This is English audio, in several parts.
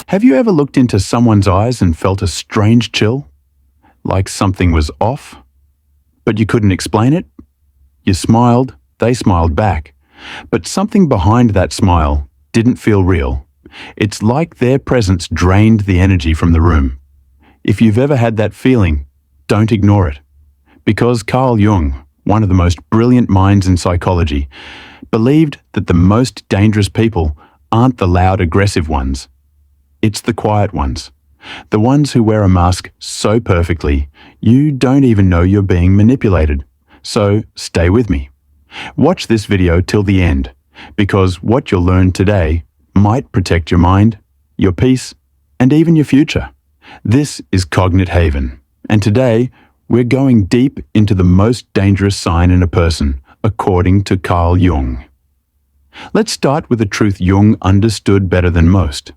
Have you ever looked into someone's eyes and felt a strange chill? Like something was off? But you couldn't explain it? You smiled, they smiled back. But something behind that smile didn't feel real. It's like their presence drained the energy from the room. If you've ever had that feeling, don't ignore it. Because Carl Jung, one of the most brilliant minds in psychology, believed that the most dangerous people aren't the loud, aggressive ones. It's the quiet ones. The ones who wear a mask so perfectly, you don't even know you're being manipulated. So stay with me. Watch this video till the end, because what you'll learn today might protect your mind, your peace, and even your future. This is Cognit Haven, and today we're going deep into the most dangerous sign in a person, according to Carl Jung. Let's start with a truth Jung understood better than most.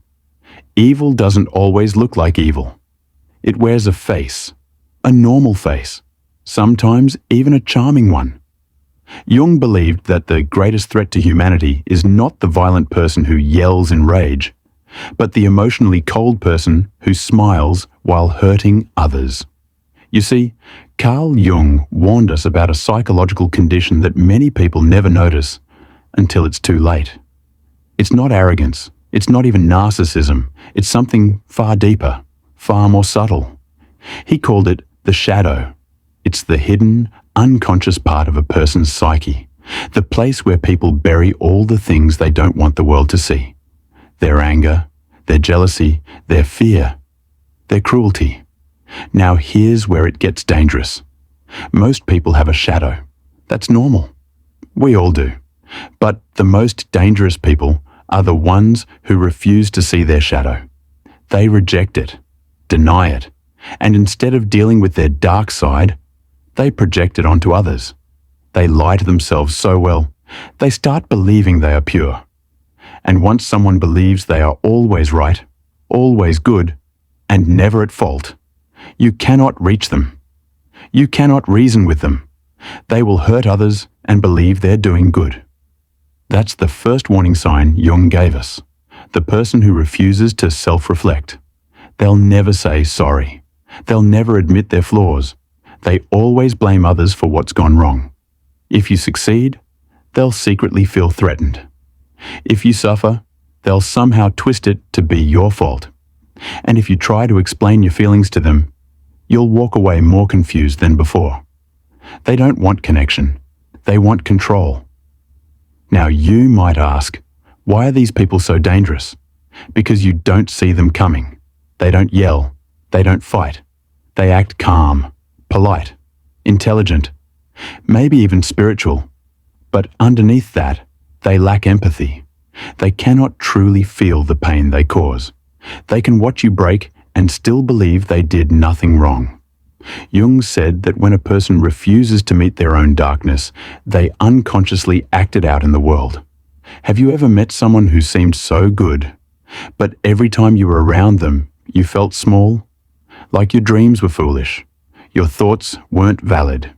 Evil doesn't always look like evil. It wears a face, a normal face, sometimes even a charming one. Jung believed that the greatest threat to humanity is not the violent person who yells in rage, but the emotionally cold person who smiles while hurting others. You see, Carl Jung warned us about a psychological condition that many people never notice until it's too late. It's not arrogance, it's not even narcissism, it's something far deeper, far more subtle. He called it the shadow. It's the hidden, unconscious part of a person's psyche, the place where people bury all the things they don't want the world to see. Their anger, their jealousy, their fear, their cruelty. Now here's where it gets dangerous. Most people have a shadow. That's normal. We all do. But the most dangerous people are the ones who refuse to see their shadow. They reject it, deny it, and instead of dealing with their dark side, they project it onto others. They lie to themselves so well, they start believing they are pure. And once someone believes they are always right, always good, and never at fault, you cannot reach them. You cannot reason with them. They will hurt others and believe they're doing good. That's the first warning sign Jung gave us. The person who refuses to self-reflect. They'll never say sorry. They'll never admit their flaws. They always blame others for what's gone wrong. If you succeed, they'll secretly feel threatened. If you suffer, they'll somehow twist it to be your fault. And if you try to explain your feelings to them, you'll walk away more confused than before. They don't want connection. They want control. Now you might ask, why are these people so dangerous? Because you don't see them coming. They don't yell. They don't fight. They act calm, polite, intelligent, maybe even spiritual. But underneath that, they lack empathy. They cannot truly feel the pain they cause. They can watch you break and still believe they did nothing wrong. Jung said that when a person refuses to meet their own darkness, they unconsciously act it out in the world. Have you ever met someone who seemed so good, but every time you were around them, you felt small? Like your dreams were foolish. Your thoughts weren't valid.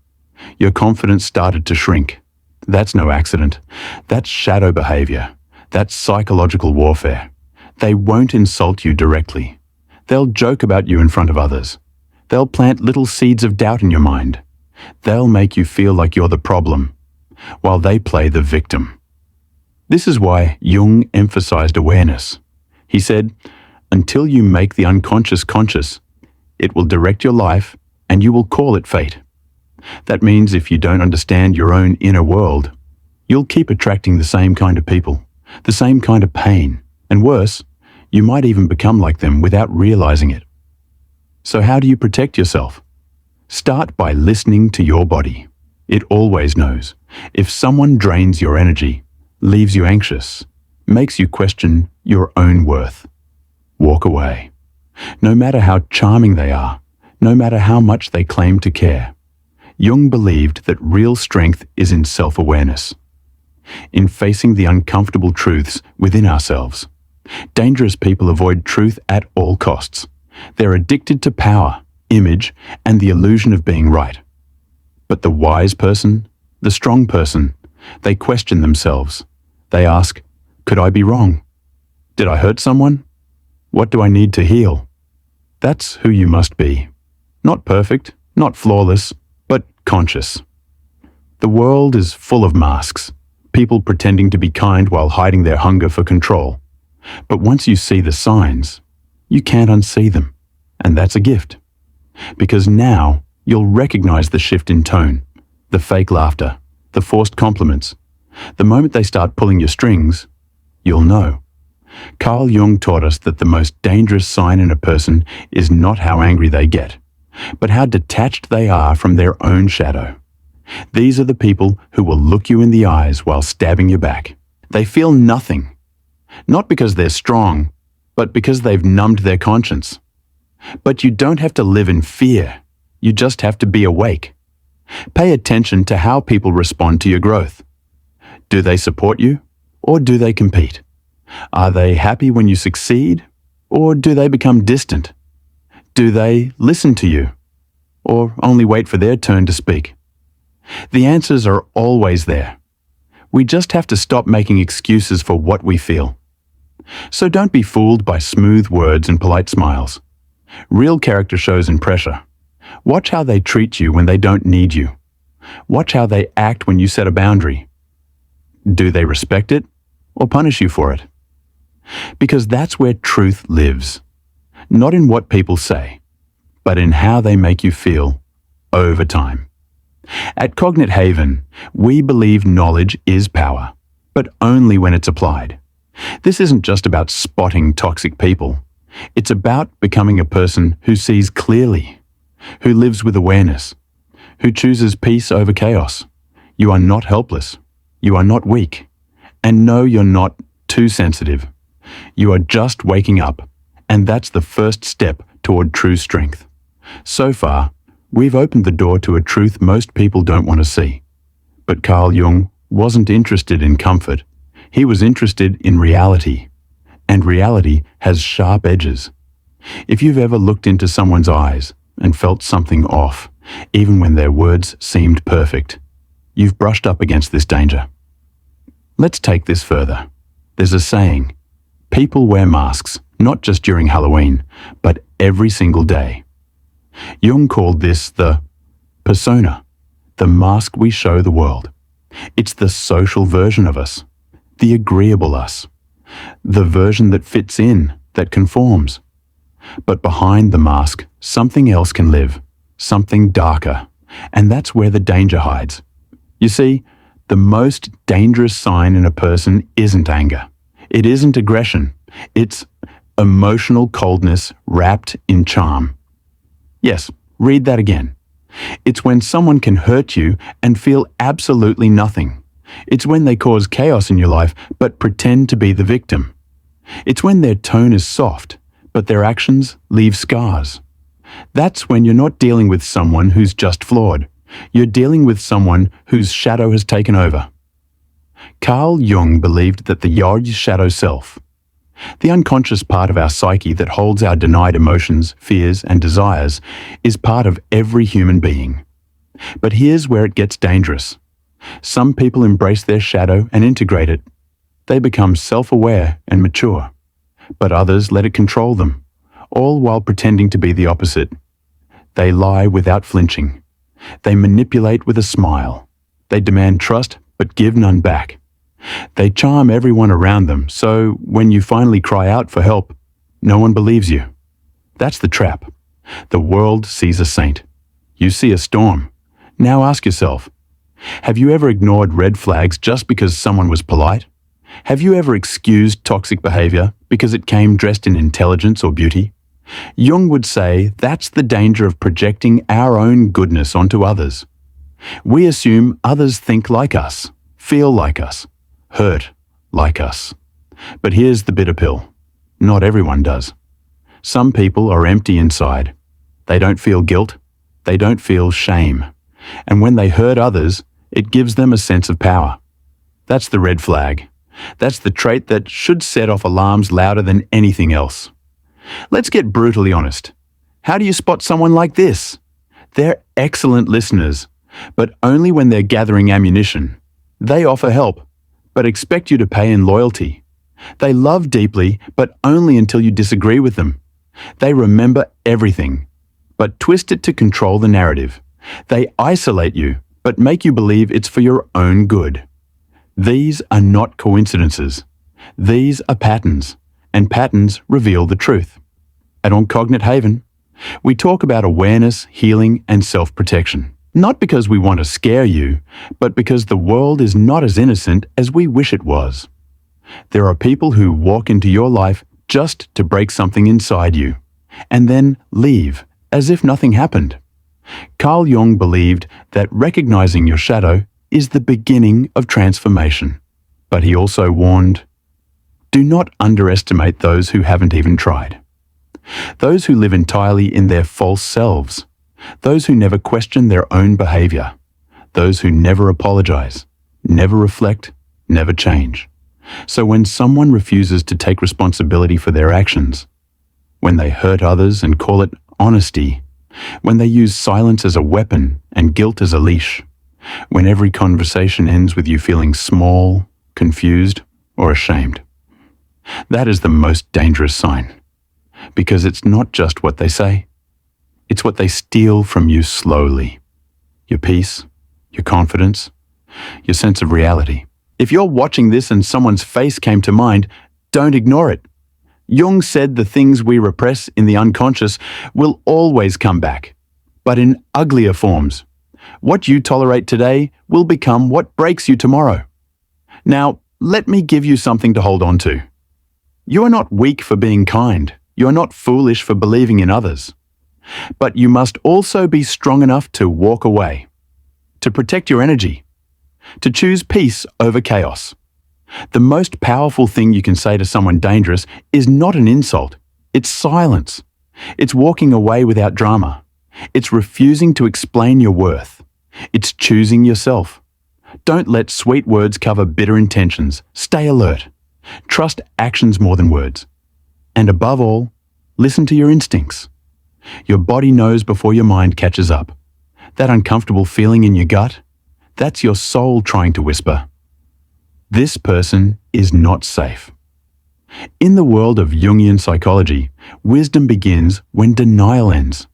Your confidence started to shrink. That's no accident. That's shadow behavior. That's psychological warfare. They won't insult you directly. They'll joke about you in front of others. They'll plant little seeds of doubt in your mind. They'll make you feel like you're the problem, while they play the victim. This is why Jung emphasized awareness. He said, until you make the unconscious conscious, it will direct your life and you will call it fate. That means if you don't understand your own inner world, you'll keep attracting the same kind of people, the same kind of pain, and worse, you might even become like them without realizing it. So how do you protect yourself? Start by listening to your body. It always knows. If someone drains your energy, leaves you anxious, makes you question your own worth, walk away. No matter how charming they are, no matter how much they claim to care. Jung believed that real strength is in self-awareness, in facing the uncomfortable truths within ourselves. Dangerous people avoid truth at all costs. They're addicted to power, image, and the illusion of being right. But the wise person, the strong person, they question themselves. They ask, could I be wrong? Did I hurt someone? What do I need to heal? That's who you must be. Not perfect, not flawless, but conscious. The world is full of masks, people pretending to be kind while hiding their hunger for control. But once you see the signs, you can't unsee them, and that's a gift. Because now you'll recognize the shift in tone, the fake laughter, the forced compliments. The moment they start pulling your strings, you'll know. Carl Jung taught us that the most dangerous sign in a person is not how angry they get, but how detached they are from their own shadow. These are the people who will look you in the eyes while stabbing your back. They feel nothing, not because they're strong, but because they've numbed their conscience. But you don't have to live in fear. You just have to be awake. Pay attention to how people respond to your growth. Do they support you, or do they compete? Are they happy when you succeed, or do they become distant? Do they listen to you, or only wait for their turn to speak? The answers are always there. We just have to stop making excuses for what we feel. So don't be fooled by smooth words and polite smiles. Real character shows in pressure. Watch how they treat you when they don't need you. Watch how they act when you set a boundary. Do they respect it, or punish you for it? Because that's where truth lives. Not in what people say, but in how they make you feel over time. At Cognit Haven, we believe knowledge is power, but only when it's applied. This isn't just about spotting toxic people. It's about becoming a person who sees clearly, who lives with awareness, who chooses peace over chaos. You are not helpless. You are not weak. And no, you're not too sensitive. You are just waking up, and that's the first step toward true strength. So far, we've opened the door to a truth most people don't want to see. But Carl Jung wasn't interested in comfort. He was interested in reality. And reality has sharp edges. If you've ever looked into someone's eyes and felt something off, even when their words seemed perfect, you've brushed up against this danger. Let's take this further. There's a saying, people wear masks, not just during Halloween, but every single day. Jung called this the persona, the mask we show the world. It's the social version of us, the agreeable us, the version that fits in, that conforms. But behind the mask, something else can live, something darker, and that's where the danger hides. You see, the most dangerous sign in a person isn't anger. It isn't aggression. It's emotional coldness wrapped in charm. Yes, read that again. It's when someone can hurt you and feel absolutely nothing. It's when they cause chaos in your life but pretend to be the victim. It's when their tone is soft, but their actions leave scars. That's when you're not dealing with someone who's just flawed. You're dealing with someone whose shadow has taken over. Carl Jung believed that the your shadow self, the unconscious part of our psyche that holds our denied emotions, fears, and desires, is part of every human being. But here's where it gets dangerous. Some people embrace their shadow and integrate it. They become self-aware and mature. But others let it control them, all while pretending to be the opposite. They lie without flinching. They manipulate with a smile. They demand trust but give none back. They charm everyone around them, so when you finally cry out for help, no one believes you. That's the trap. The world sees a saint. You see a storm. Now ask yourself, have you ever ignored red flags just because someone was polite? Have you ever excused toxic behavior because it came dressed in intelligence or beauty? Jung would say that's the danger of projecting our own goodness onto others. We assume others think like us, feel like us, hurt like us. But here's the bitter pill. Not everyone does. Some people are empty inside. They don't feel guilt. They don't feel shame. And when they hurt others, it gives them a sense of power. That's the red flag. That's the trait that should set off alarms louder than anything else. Let's get brutally honest. How do you spot someone like this? They're excellent listeners, but only when they're gathering ammunition. They offer help, but expect you to pay in loyalty. They love deeply, but only until you disagree with them. They remember everything, but twist it to control the narrative. They isolate you, but make you believe it's for your own good. These are not coincidences. These are patterns, and patterns reveal the truth. And on Cognit Haven, we talk about awareness, healing, and self-protection. Not because we want to scare you, but because the world is not as innocent as we wish it was. There are people who walk into your life just to break something inside you, and then leave as if nothing happened. Carl Jung believed that recognizing your shadow is the beginning of transformation. But he also warned, do not underestimate those who haven't even tried. Those who live entirely in their false selves. Those who never question their own behavior. Those who never apologize, never reflect, never change. So when someone refuses to take responsibility for their actions, when they hurt others and call it honesty, when they use silence as a weapon and guilt as a leash, when every conversation ends with you feeling small, confused, or ashamed, that is the most dangerous sign. Because it's not just what they say. It's what they steal from you slowly. Your peace, your confidence, your sense of reality. If you're watching this and someone's face came to mind, don't ignore it. Jung said the things we repress in the unconscious will always come back, but in uglier forms. What you tolerate today will become what breaks you tomorrow. Now, let me give you something to hold on to. You are not weak for being kind. You are not foolish for believing in others. But you must also be strong enough to walk away, to protect your energy, to choose peace over chaos. The most powerful thing you can say to someone dangerous is not an insult. It's silence. It's walking away without drama. It's refusing to explain your worth. It's choosing yourself. Don't let sweet words cover bitter intentions. Stay alert. Trust actions more than words. And above all, listen to your instincts. Your body knows before your mind catches up. That uncomfortable feeling in your gut, that's your soul trying to whisper, this person is not safe. In the world of Jungian psychology, wisdom begins when denial ends.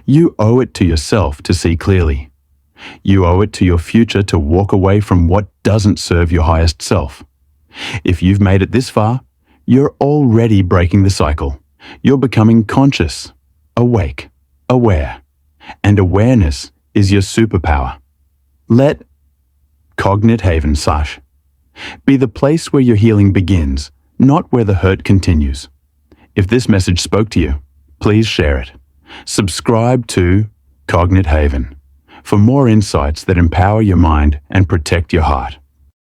You owe it to yourself to see clearly. You owe it to your future to walk away from what doesn't serve your highest self. If you've made it this far, you're already breaking the cycle. You're becoming conscious, awake, aware. And awareness is your superpower. Let Cognit Haven be the place where your healing begins, not where the hurt continues. If this message spoke to you, please share it. Subscribe to Cognit Haven for more insights that empower your mind and protect your heart.